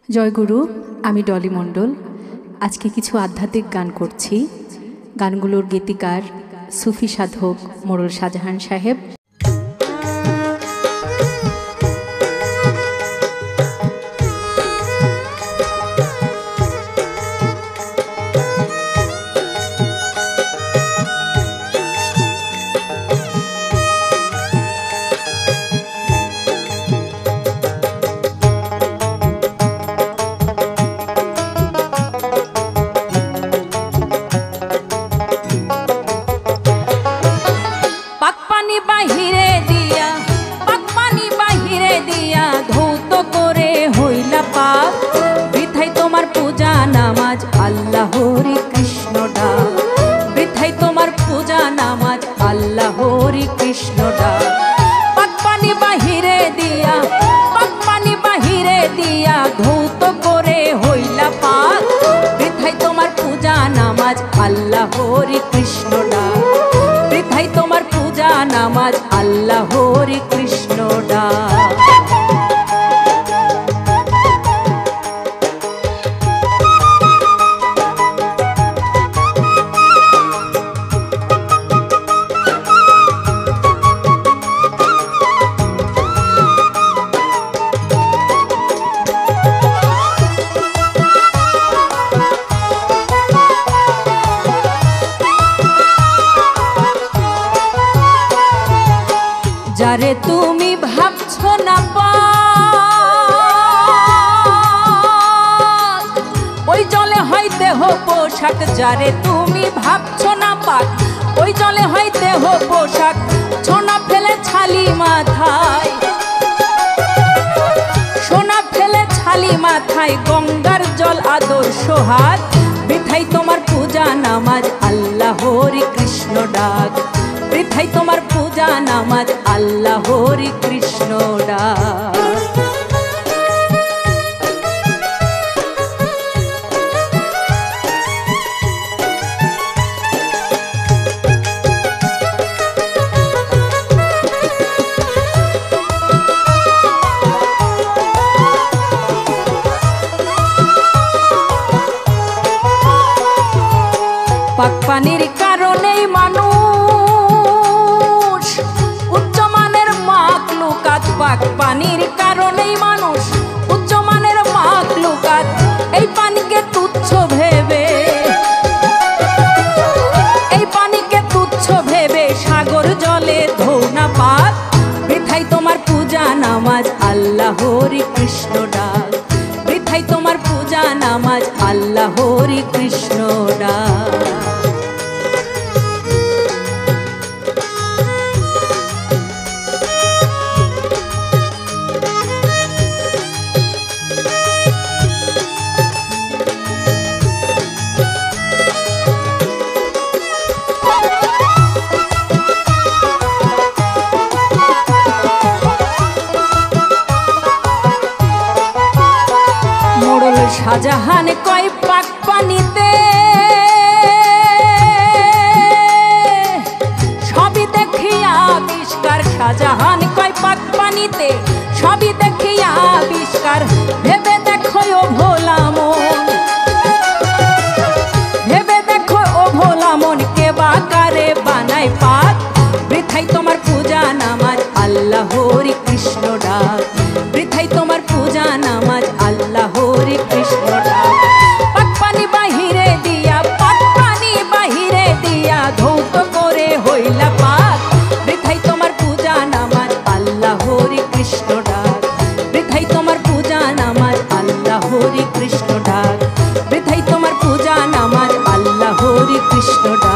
জয়গুরু, আমি ডলি মণ্ডল। আজকে কিছু আধ্যাত্মিক গান করছি। গানগুলোর গীতিকার সুফি সাধক মোড়ল শাহজাহান সাহেব। আল্লাহ হরি কৃষ্ণ ডাক, বৃথাই তোমার পূজা নামাজ। আল্লাহ হরি কৃষ্ণ ডাক, পাক পানি বাহিরে দিয়া, পাক পানি বাহিরে দিয়া ধৌত করে হইলা পাক। বৃথাই তোমার পূজা নামাজ। আল্লাহ হরি কৃষ্ণ ডাক, বৃথাই তোমার পূজা নামাজ। আল্লাহ হরি কৃষ্ণ ডাক। যারে তুমি ভাবছো না পাক, ওই জলে হয় দেহ পোশাক। যারে তুমি ভাবছো না পাক, ওই জলে হয় দেহ পোশাক। সোনা ফেলে ছালি মাথায়, সোনা ফেলে ছালি মাথায়, গঙ্গার জল আদর্শ হাত। বৃথাই তোমার পূজা নামাজ। আল্লাহ হরি কৃষ্ণ ডাক, বৃথাই তোমার পূজা নামাজ। আল্লাহ হরি কৃষ্ণ ডাক। পাক পানির কারণেই মানুষ উচ্চমানের মাখলুকাত। পাক পানির কারণেই মানুষ উচ্চমানের মাখলুকাত। এই পানিকে তুচ্ছ ভেবে, এই পানিকে তুচ্ছ ভেবে সাগর জলে ধৌ না পাক। বৃথাই তোমার পূজা নামাজ। আল্লাহ হরি কৃষ্ণ ডাক, বৃথাই তোমার পূজা নামাজ। আল্লাহ হরি কৃষ্ণ ডাক। মোড়ল শাহজাহান কয় পাক পানিতে সবই দেখিয়া আবিষ্কার। শাহজাহান কয় পাক পানিতে সবই দেখিয়া আবিষ্কার। ভেবে দেখো ও ভোলা মন, ভেবে দেখো ও ভোলা মন, কে বাকারে বানায় পাক। বৃথাই তোমার পূজা নামাজ। আল্লাহ হরি কৃষ্ণ ডাক, বৃথাই তোমার পূজা নামাজ। আল্লাহ হরি কৃষ্ণ ডাক, পাক পানি বাহিরে দিয়া, পাক পানি বাহিরে দিয়া ধৌত করে হইলা পাক। বৃথাই তোমার পূজা নামাজ। আল্লাহ হরি কৃষ্ণ ডাক, বৃথাই তোমার পূজা নামাজ। আল্লাহ হরি কৃষ্ণ ডাক, বৃথাই তোমার পূজা নামাজ। আল্লাহ হরি কৃষ্ণ ডাক।